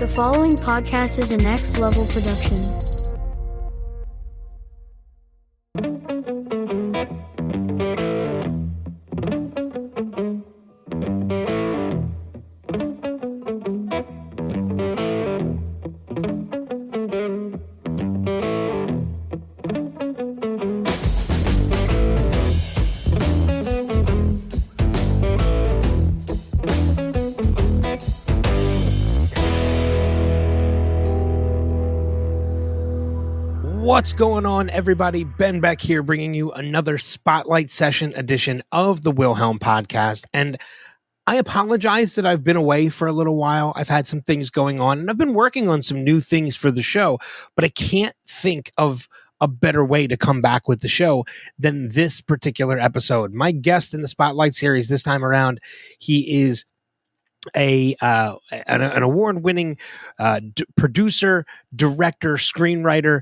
The following podcast is a next level production. What's going on, everybody? Ben Beck here, bringing you another Spotlight Session edition of the Wilhelm podcast. And I apologize that I've been away for a little while. I've had some things going on, and I've been working on some new things for the show, but I can't think of a better way to come back with the show than this particular episode. My guest in the Spotlight series this time around, he is an award-winning producer, director, screenwriter.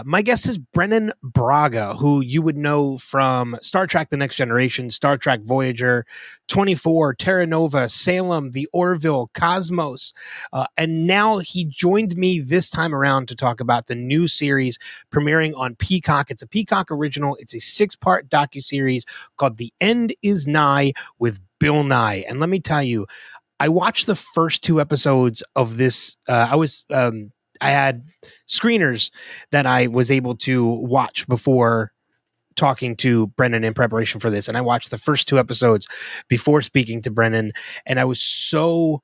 My guest is Brannon Braga, who you would know from Star Trek: The Next Generation, Star Trek Voyager, 24, Terra Nova, Salem, the Orville, Cosmos. And now he joined me this time around to talk about the new series premiering on Peacock. It's a Peacock original. It's a 6-part docu-series called The End Is Nigh with Bill Nye. And let me tell you, I watched the first 2 episodes of this. I had screeners that I was able to watch before talking to Brennan in preparation for this. And I watched the first 2 episodes before speaking to Brennan. And I was so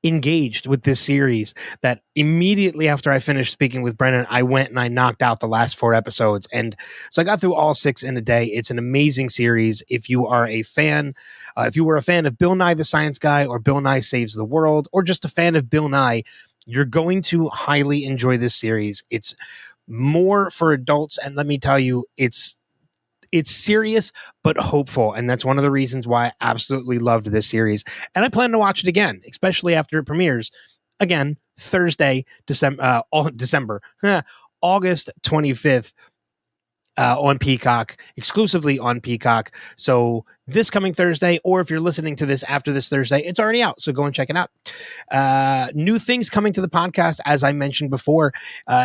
engaged with this series that immediately after I finished speaking with Brennan, I went and I knocked out the last 4 episodes. And so I got through all 6 in a day. It's an amazing series. If you are a fan, if you were a fan of Bill Nye the Science Guy, or Bill Nye Saves the World, or just a fan of Bill Nye, you're going to highly enjoy this series. It's more for adults. And let me tell you, it's serious, but hopeful. And that's one of the reasons why I absolutely loved this series. And I plan to watch it again, especially after it premieres again, Thursday, August 25th, on Peacock, exclusively on Peacock. So this coming Thursday, or if you're listening to this after this Thursday, it's already out. So go and check it out. New things coming to the podcast, as I mentioned before.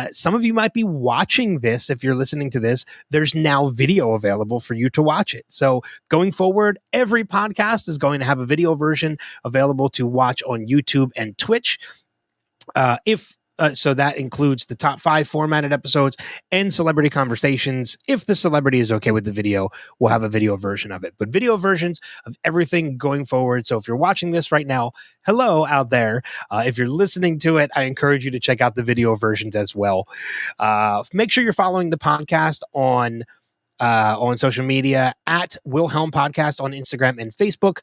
Some of you might be watching this. If you're listening to this, there's now video available for you to watch it. So going forward, every podcast is going to have a video version available to watch on YouTube and Twitch. So that includes the top 5 formatted episodes and celebrity conversations. If the celebrity is okay with the video, we'll have a video version of it. But video versions of everything going forward. So if you're watching this right now, hello out there. If you're listening to it, I encourage you to check out the video versions as well. Make sure you're following the podcast on social media at Wilhelm Podcast on Instagram and Facebook.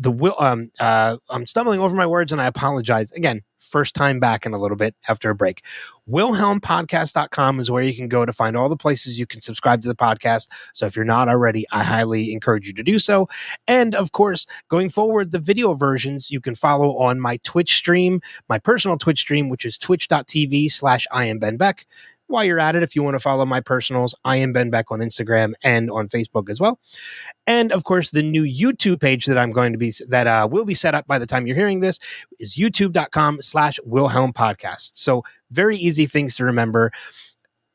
I'm stumbling over my words and I apologize. Again, first time back in a little bit after a break. WilhelmPodcast.com is where you can go to find all the places you can subscribe to the podcast. So if you're not already, I highly encourage you to do so. And of course, going forward, the video versions you can follow on my Twitch stream, my personal Twitch stream, which is twitch.tv/IamBenBeck. While you're at it, if you want to follow my personals, I am Ben Beck on Instagram and on Facebook as well. And of course, the new YouTube page that will be set up by the time you're hearing this is youtube.com/Wilhelm Podcast. So very easy things to remember.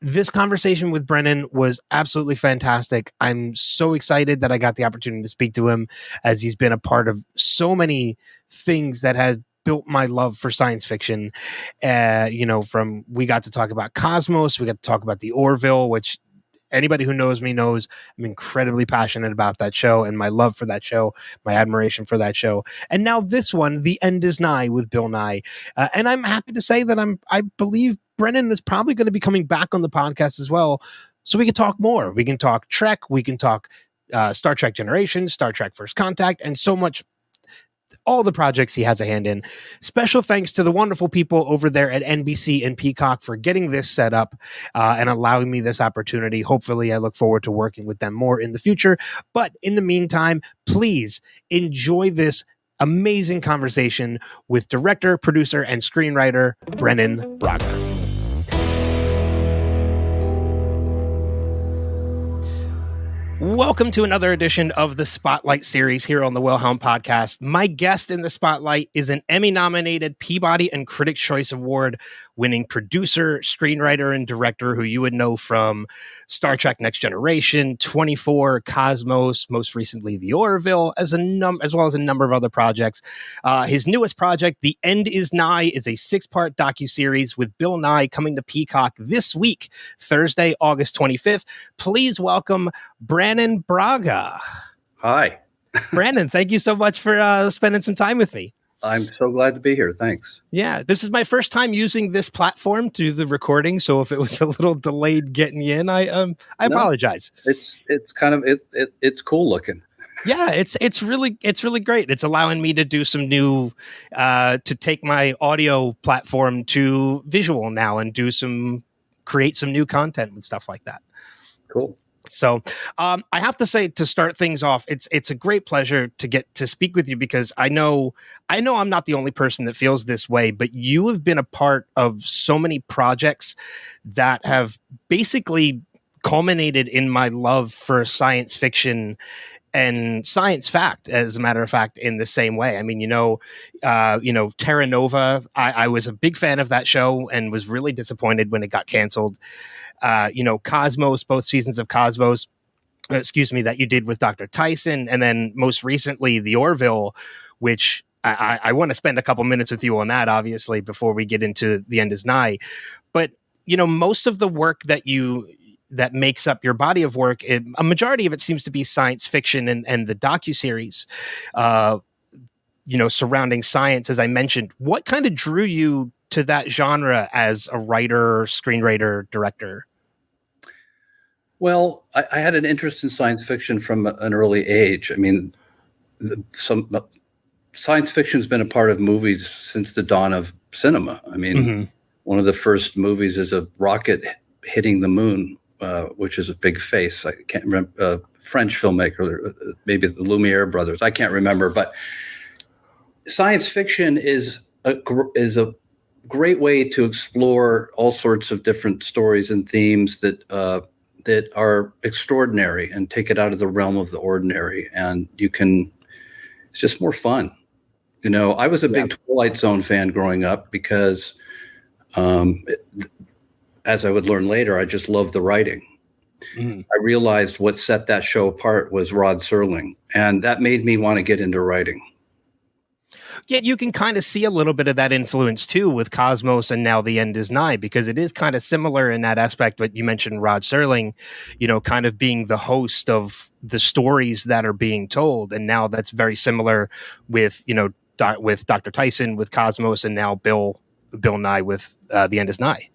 This conversation with Brennan was absolutely fantastic. I'm so excited that I got the opportunity to speak to him, as he's been a part of so many things that have built my love for science fiction. We got to talk about Cosmos, we got to talk about the Orville, which anybody who knows me knows I'm incredibly passionate about that show and my love for that show, my admiration for that show. And now this one, The End Is Nigh with Bill Nye. And I'm happy to say that I believe Brennan is probably going to be coming back on the podcast as well. So we can talk more. We can talk Trek. We can talk Star Trek Generations, Star Trek First Contact, and so much. All the projects he has a hand in. Special thanks to the wonderful people over there at NBC and Peacock for getting this set up and allowing me this opportunity. Hopefully, I look forward to working with them more in the future. But in the meantime, please enjoy this amazing conversation with director, producer, and screenwriter Brannon Braga. Welcome to another edition of the Spotlight series here on the Wilhelm podcast. My guest in the Spotlight is an Emmy-nominated Peabody and Critics' Choice Award-winning producer, screenwriter, and director who you would know from Star Trek: Next Generation, 24, Cosmos, most recently The Orville, as well as a number of other projects. His newest project, The End Is Nigh, is a 6-part docu-series with Bill Nye coming to Peacock this week, Thursday, August 25th. Please welcome Brannon Braga. Hi. Brannon, thank you so much for spending some time with me. I'm so glad to be here. Thanks. Yeah, this is my first time using this platform to do the recording, so if it was a little delayed getting you in, I apologize. It's kind of it's cool looking. Yeah, it's really great. It's allowing me to do some new to take my audio platform to visual now and create some new content and stuff like that. Cool. So I have to say, to start things off, it's a great pleasure to get to speak with you, because I know I'm not the only person that feels this way, but you have been a part of so many projects that have basically culminated in my love for science fiction and science fact, as a matter of fact, in the same way. I mean, Terra Nova, I was a big fan of that show and was really disappointed when it got canceled. Cosmos, both seasons of Cosmos, that you did with Dr. Tyson, and then most recently The Orville, which I want to spend a couple minutes with you on that, obviously, before we get into The End Is Nigh. But, most of the work that makes up your body of work, a majority of it seems to be science fiction and the docu-series, surrounding science, as I mentioned. What kind of drew you to that genre as a writer, screenwriter, director? Well, I had an interest in science fiction from an early age. I mean, science fiction has been a part of movies since the dawn of cinema. I mean, One of the first movies is a rocket hitting the moon, which is a big face. I can't remember, French filmmaker, maybe the Lumiere brothers. I can't remember, but science fiction is a great way to explore all sorts of different stories and themes that are extraordinary and take it out of the realm of the ordinary. And it's just more fun. I was a big Twilight Zone fan growing up because, as I would learn later, I just loved the writing. I realized what set that show apart was Rod Serling, and that made me want to get into writing. Yet you can kind of see a little bit of that influence too with Cosmos and now The End Is Nigh, because it is kind of similar in that aspect. But you mentioned Rod Serling, kind of being the host of the stories that are being told, and now that's very similar with with Dr. Tyson, with Cosmos, and now Bill Nye with The End Is Nigh.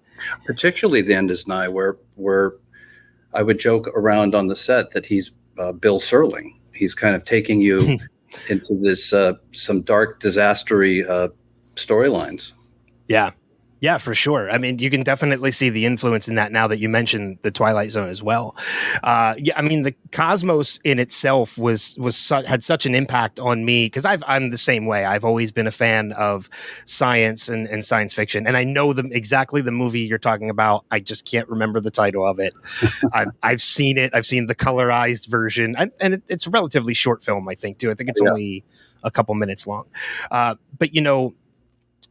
Particularly The End Is Nigh, where I would joke around on the set that he's Bill Serling. He's kind of taking you into this some dark, disastery storylines. Yeah, for sure. I mean, you can definitely see the influence in that now that you mentioned the Twilight Zone as well. The Cosmos in itself had such an impact on me, because I'm the same way. I've always been a fan of science and science fiction, and I know exactly the movie you're talking about. I just can't remember the title of it. I've seen it. I've seen the colorized version, and it's a relatively short film, I think, too. I think it's only a couple minutes long. But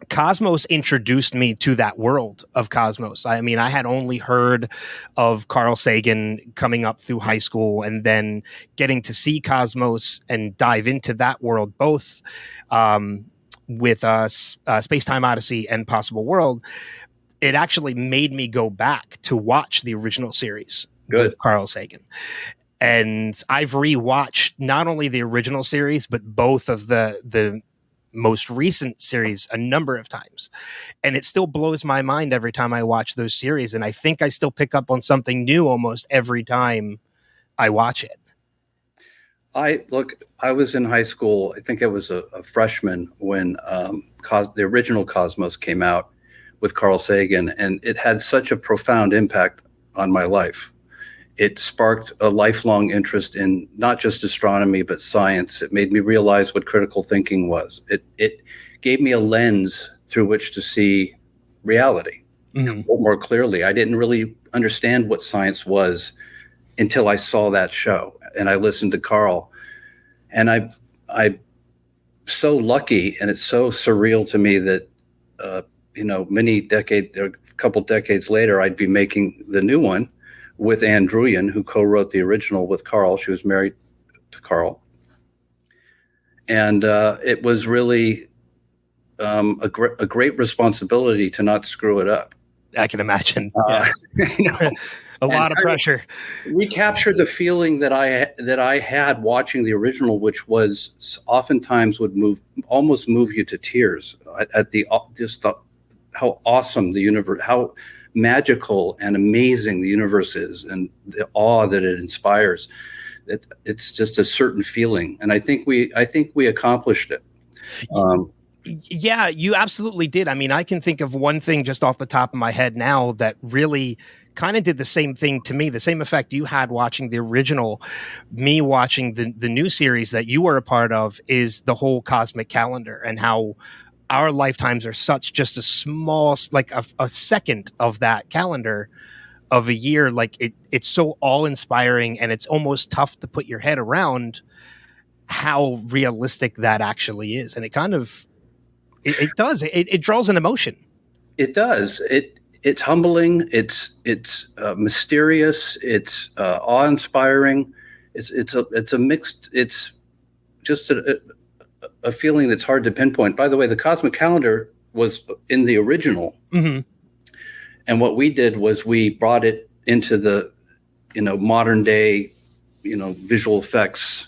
Cosmos introduced me to that world of Cosmos. I mean, I had only heard of Carl Sagan coming up through high school, and then getting to see Cosmos and dive into that world, both with Space-Time Odyssey and Possible World. It actually made me go back to watch the original series with Carl Sagan. And I've rewatched not only the original series, but both of the most recent series a number of times, and it still blows my mind every time I watch those series, and I think I still pick up on something new almost every time I watch it. I was in high school. I think I was a freshman when the original Cosmos came out with Carl Sagan, and it had such a profound impact on my life. It sparked a lifelong interest in not just astronomy, but science. It made me realize what critical thinking was. It gave me a lens through which to see reality more clearly. I didn't really understand what science was until I saw that show. and I listened to Carl, and I so lucky, and it's so surreal to me that a couple decades later, I'd be making the new one with Ann Druyan, who co-wrote the original with Carl. She was married to Carl, and it was really a great responsibility to not screw it up. I can imagine. A lot of pressure. We captured the feeling that I had watching the original, which was oftentimes would almost move you to tears at how awesome the universe, how magical and amazing the universe is, and the awe that it inspires. It's just a certain feeling, and I think we accomplished it. Yeah, you absolutely did. I mean, I can think of one thing just off the top of my head now that really kind of did the same thing to me, the same effect you had watching the original, me watching the new series that you were a part of, is the whole cosmic calendar, and how our lifetimes are such just a small, like a second of that calendar of a year. Like it's so awe-inspiring, and it's almost tough to put your head around how realistic that actually is. And it kind of, it does. It draws an emotion. It does. It's humbling. It's mysterious. It's awe-inspiring. It's a mixed. It's just a feeling that's hard to pinpoint. By the way, the cosmic calendar was in the original, mm-hmm. and what we did was we brought it into the modern day visual effects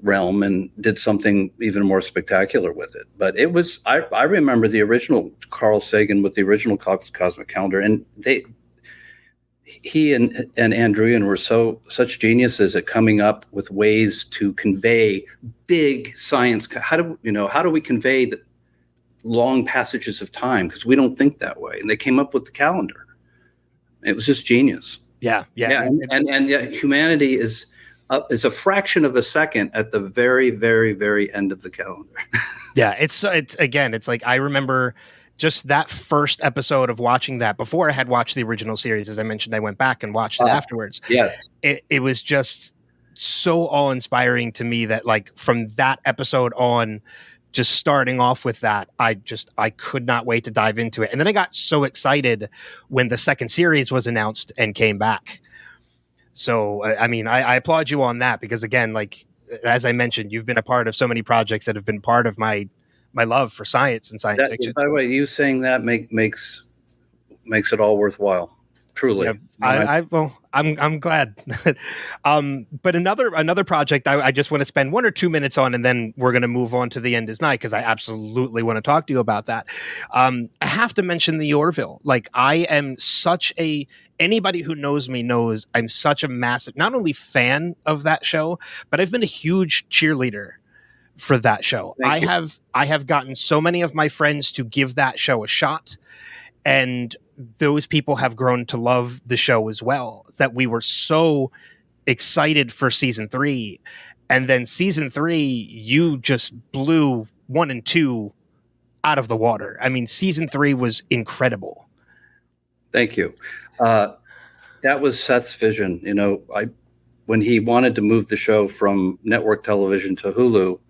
realm and did something even more spectacular with it. But it was, I remember the original Carl Sagan with the original cosmic calendar, and he and Ann Druyan were such geniuses at coming up with ways to convey big science. How do we convey the long passages of time? Because we don't think that way. And they came up with the calendar. It was just genius. Yeah. And humanity is a fraction of a second at the very, very, very end of the calendar. Yeah, it's like I remember just that first episode of watching that before I had watched the original series. As I mentioned, I went back and watched it afterwards. Yes. It was just so awe-inspiring to me that, like, from that episode on, just starting off with that, I could not wait to dive into it. And then I got so excited when the second series was announced and came back. So, I mean, I applaud you on that, because, again, like, as I mentioned, you've been a part of so many projects that have been part of my love for science and science fiction. By the way, you saying that makes it all worthwhile. Truly. Yeah, I'm glad. But another project I just want to spend 1 or 2 minutes on, and then we're going to move on to The End Is Nigh, because I absolutely want to talk to you about that. I have to mention the Orville. Like, I am anybody who knows me knows I'm such a massive, not only fan of that show, but I've been a huge cheerleader for that show. I have gotten so many of my friends to give that show a shot, and those people have grown to love the show as well, that we were so excited for season 3. And then season 3, you just blew 1 and 2 out of the water. I mean, season 3 was incredible. Thank you. That was Seth's vision. When he wanted to move the show from network television to Hulu,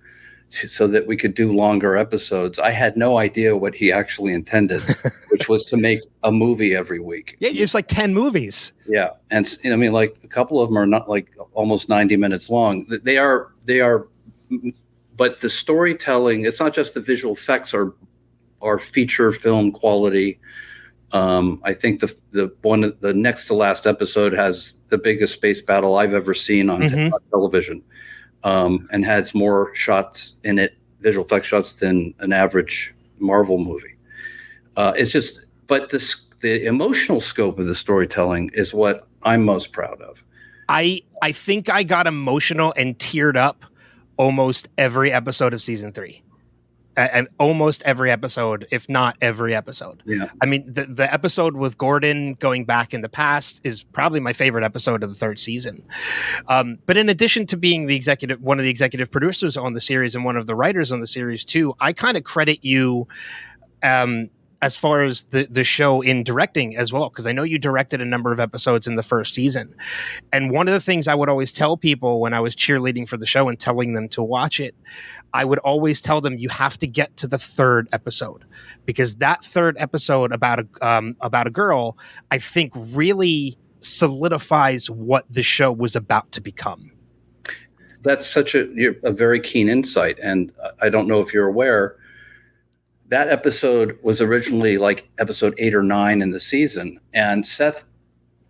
so that we could do longer episodes, I had no idea what he actually intended, which was to make a movie every week. Yeah, it's like 10 movies. Yeah, and I mean, like, a couple of them are not, like, almost 90 minutes long. They are, but the storytelling, it's not just the visual effects are feature film quality. I think the next to last episode has the biggest space battle I've ever seen on television. And has more shots in it, visual effects shots, than an average Marvel movie. It's just, but the emotional scope of the storytelling is what I'm most proud of. I think I got emotional and teared up almost every episode of season 3. And almost every episode, if not every episode. Yeah. I mean, the episode with Gordon going back in the past is probably my favorite episode of the 3rd season. But in addition to being one of the executive producers on the series and one of the writers on the series too, I kind of credit you as far as the show in directing as well, because I know you directed a number of episodes in the first season. And one of the things I would always tell people when I was cheerleading for the show and telling them to watch it, I would always tell them you have to get to the third episode, because that third episode about a girl, I think really solidifies what the show was about to become. That's such a very keen insight. And I don't know if you're aware, that episode was originally like episode 8 or 9 in the season, and Seth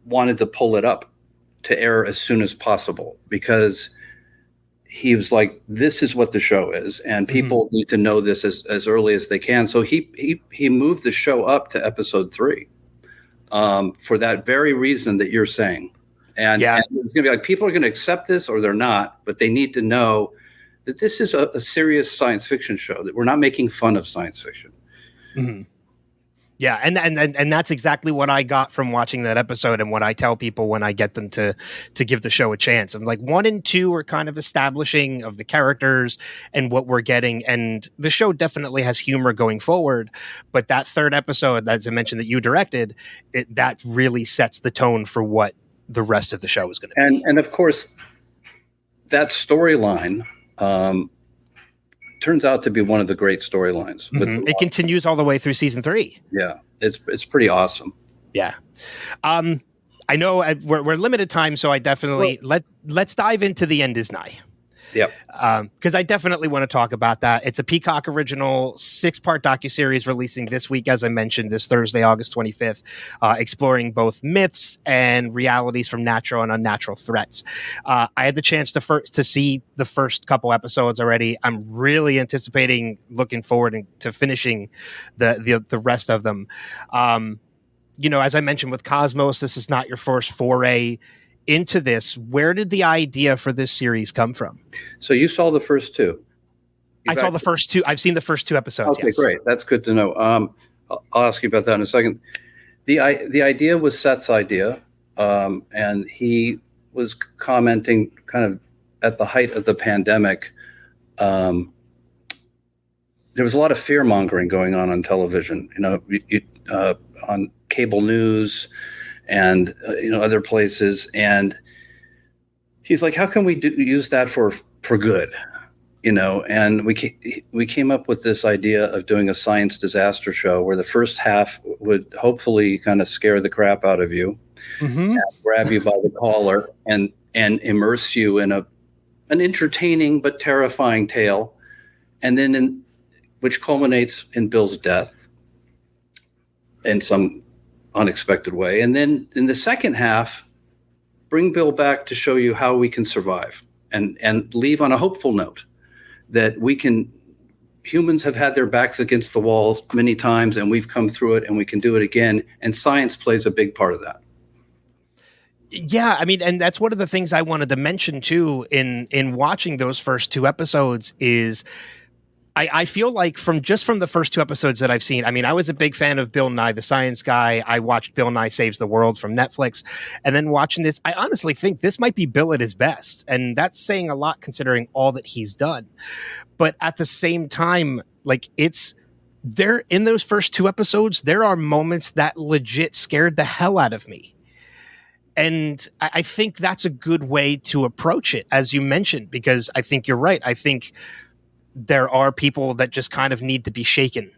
wanted to pull it up to air as soon as possible because he was like, this is what the show is, and people need to know this as early as they can. So he moved the show up to episode 3 for that very reason that you're saying. And it's going to be like, people are going to accept this or they're not, but they need to know that this is a serious science fiction show, that we're not making fun of science fiction. Mm-hmm. Yeah. And that's exactly what I got from watching that episode, and what I tell people when I get them to give the show a chance. I'm like, 1 and 2 are kind of establishing of the characters and what we're getting. And the show definitely has humor going forward. But that third episode, as I mentioned, that you directed, that really sets the tone for what the rest of the show is going to be. And of course, that storyline turns out to be one of the great storylines. It continues all the way through season 3. Yeah, it's pretty awesome. Yeah. I know we're limited time, so I definitely let's dive into The End Is Nigh. Yeah. Because I definitely want to talk about that. It's a Peacock original 6-part docu-series releasing this week, as I mentioned, this Thursday, August 25th, exploring both myths and realities from natural and unnatural threats. I had the chance to see the first couple episodes already. I'm really looking forward to finishing the rest of them. As I mentioned with Cosmos, this is not your first foray into this. Where did the idea for this series come from? So you saw the first 2. I saw the first 2. I've seen the first 2 episodes. Okay, yes. Great. That's good to know. I'll ask you about that in a second. The idea was Seth's idea, and he was commenting kind of at the height of the pandemic. There was a lot of fear mongering going on television, on cable news and other places, and he's like, how can we use that for good, and we came up with this idea of doing a science disaster show where the first half would hopefully kind of scare the crap out of you, and grab you by the collar and immerse you in an entertaining but terrifying tale, and then which culminates in Bill's death in some unexpected way. And then in the second half, bring Bill back to show you how we can survive and leave on a hopeful note that humans have had their backs against the walls many times, and we've come through it, and we can do it again. And science plays a big part of that. Yeah, I mean, and that's one of the things I wanted to mention too in watching those first 2 episodes is I feel like from the first 2 episodes that I've seen, I mean, I was a big fan of Bill Nye, the science guy. I watched Bill Nye Saves the World from Netflix. And then watching this, I honestly think this might be Bill at his best. And that's saying a lot considering all that he's done. But at the same time, like there in those first 2 episodes, there are moments that legit scared the hell out of me. And I think that's a good way to approach it, as you mentioned, because I think you're right. I think there are people that just kind of need to be shaken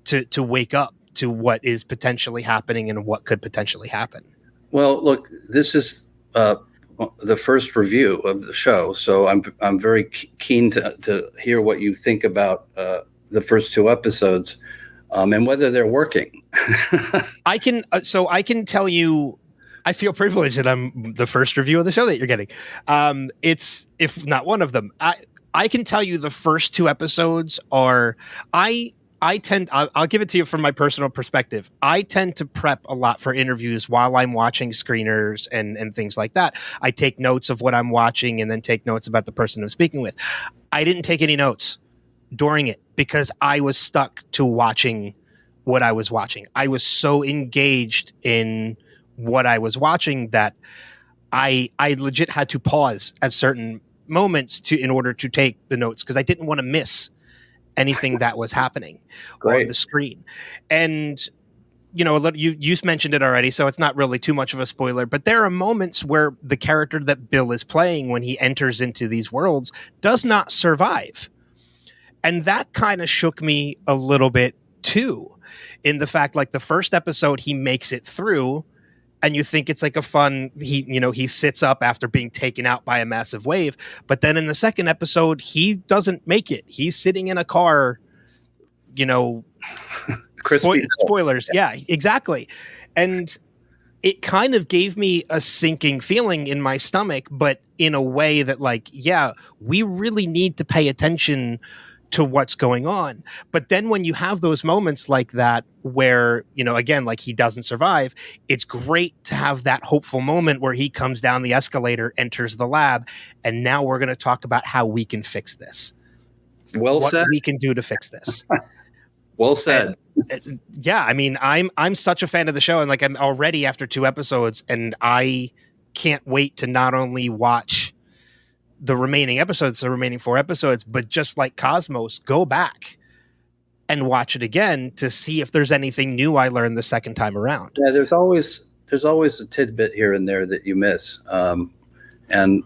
to wake up to what is potentially happening and what could potentially happen. Well, look, this is the first review of the show, so I'm very keen to hear what you think about the first 2 episodes and whether they're working. I can tell you, I feel privileged that I'm the first review of the show that you're getting. It's, if not one of them, I can tell you the first 2 episodes are, I'll give it to you from my personal perspective. I tend to prep a lot for interviews while I'm watching screeners and things like that. I take notes of what I'm watching and then take notes about the person I'm speaking with. I didn't take any notes during it because I was stuck to watching what I was watching. I was so engaged in what I was watching that I legit had to pause at certain moments in order to take the notes because I didn't want to miss anything that was happening Great. on the screen. And you mentioned it already, so it's not really too much of a spoiler, but there are moments where the character that Bill is playing when he enters into these worlds does not survive. And that kind of shook me a little bit too, in the fact, like, the first episode, he makes it through, and you think it's like a fun, he sits up after being taken out by a massive wave. But then in the second episode, he doesn't make it. He's sitting in a car, spoilers. Yeah, exactly. And it kind of gave me a sinking feeling in my stomach, but in a way that, like, yeah, we really need to pay attention to what's going on. But then when you have those moments like that, where, again, like, he doesn't survive, it's great to have that hopeful moment where he comes down the escalator, enters the lab, and now we're going to talk about how we can fix this. What we can do to fix this. Well said. And, yeah, I mean, I'm such a fan of the show, and, like, I'm already after 2 episodes, and I can't wait to not only watch the remaining 4 episodes, but just like Cosmos, go back and watch it again to see if there's anything new I learned the second time around. Yeah, there's always a tidbit here and there that you miss, and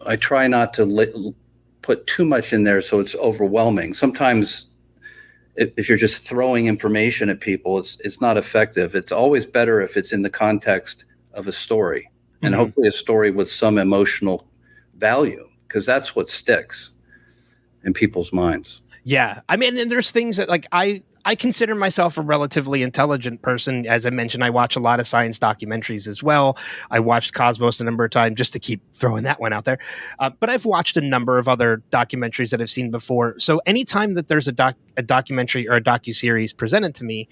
I try not to put too much in there so it's overwhelming. Sometimes, if you're just throwing information at people, it's not effective. It's always better if it's in the context of a story, and hopefully a story with some emotional value, because that's what sticks in people's minds. Yeah. I mean, and there's things that, like, I consider myself a relatively intelligent person. As I mentioned, I watch a lot of science documentaries as well. I watched Cosmos a number of times, just to keep throwing that one out there. But I've watched a number of other documentaries that I've seen before. So anytime that there's a documentary or a docu-series presented to me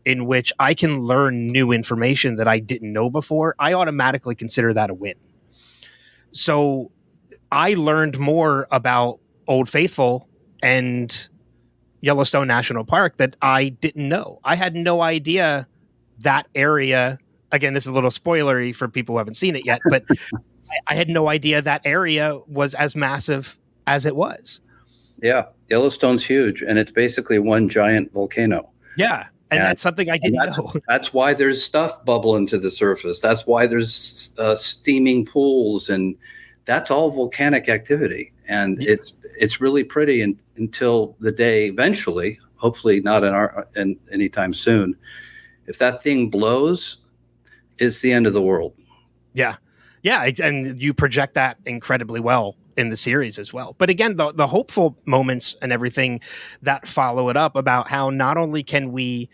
in which I can learn new information that I didn't know before, I automatically consider that a win. So I learned more about Old Faithful and Yellowstone National Park that I didn't know. I had no idea that area, again, this is a little spoilery for people who haven't seen it yet, but I had no idea that area was as massive as it was. Yeah, Yellowstone's huge, and it's basically one giant volcano. Yeah, and that's something I didn't know. That's why there's stuff bubbling to the surface. That's why there's steaming pools, and that's all volcanic activity. And it's really pretty until the day eventually, hopefully not anytime soon, if that thing blows, it's the end of the world. Yeah. Yeah. And you project that incredibly well in the series as well. But again, the hopeful moments and everything that follow it up about how not only can we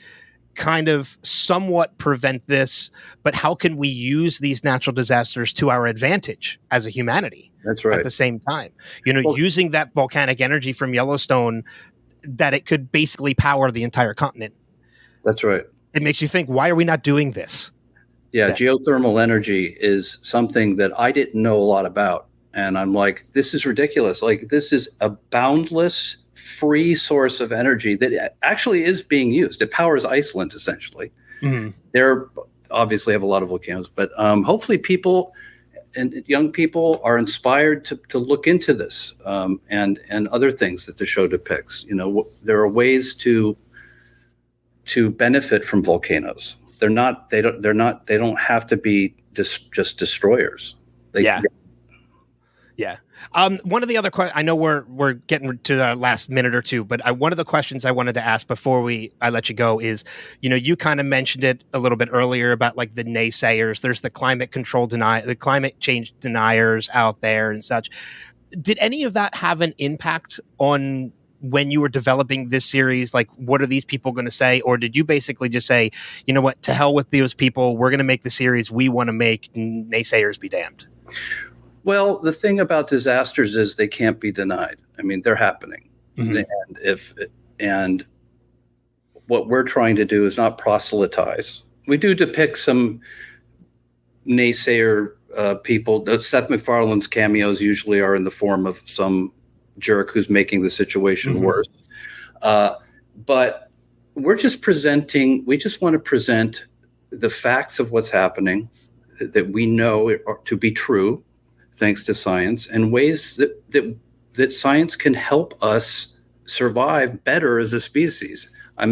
kind of somewhat prevent this, but how can we use these natural disasters to our advantage as a humanity? That's right. At the same time, using that volcanic energy from Yellowstone, that it could basically power the entire continent. That's right. It makes you think, why are we not doing this? Yeah. Geothermal energy is something that I didn't know a lot about. And I'm like, this is ridiculous. Like, this is a boundless, free source of energy that actually is being used. It powers Iceland, essentially. Mm-hmm. There obviously have a lot of volcanoes, but hopefully people and young people are inspired to look into this and other things that the show depicts. There are ways to benefit from volcanoes. They don't have to be just destroyers. Yeah. One of the other questions, I know we're getting to the last minute or two, but one of the questions I wanted to ask before I let you go is, you kind of mentioned it a little bit earlier about, like, the naysayers. There's the climate change deniers out there and such. Did any of that have an impact on when you were developing this series? Like, what are these people going to say? Or did you basically just say, you know what, to hell with those people. We're going to make the series we want to make. Naysayers be damned. Well, the thing about disasters is they can't be denied. I mean, they're happening. Mm-hmm. And what we're trying to do is not proselytize. We do depict some naysayer people. Seth MacFarlane's cameos usually are in the form of some jerk who's making the situation worse. But we just want to present the facts of what's happening that we know to be true, thanks to science, and ways that that science can help us survive better as a species. I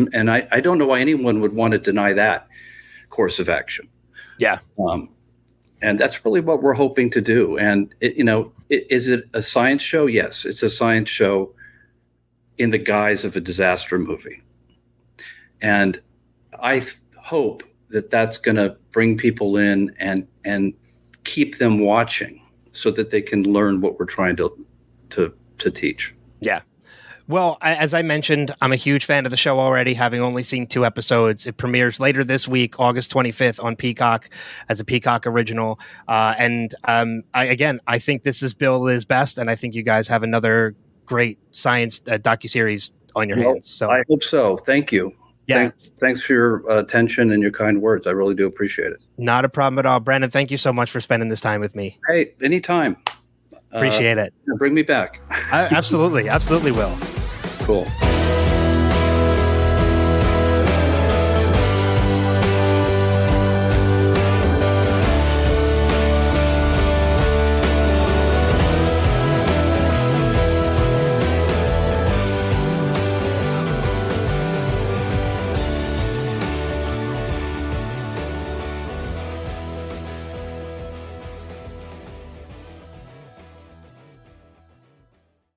don't know why anyone would want to deny that course of action. Yeah. And that's really what we're hoping to do. And, is it a science show? Yes, it's a science show in the guise of a disaster movie. And I hope that that's going to bring people in and keep them watching so that they can learn what we're trying to teach. Yeah. Well, as I mentioned, I'm a huge fan of the show already, having only seen 2 episodes. It premieres later this week, August 25th on Peacock as a Peacock original. I think this is Bill is best, and I think you guys have another great science docu-series on your hands. So I hope so. Thank you. Yeah. Thanks for your attention and your kind words. I really do appreciate it. Not a problem at all. Brannon, thank you so much for spending this time with me. Hey, anytime. Appreciate it. Bring me back. I absolutely will. Cool.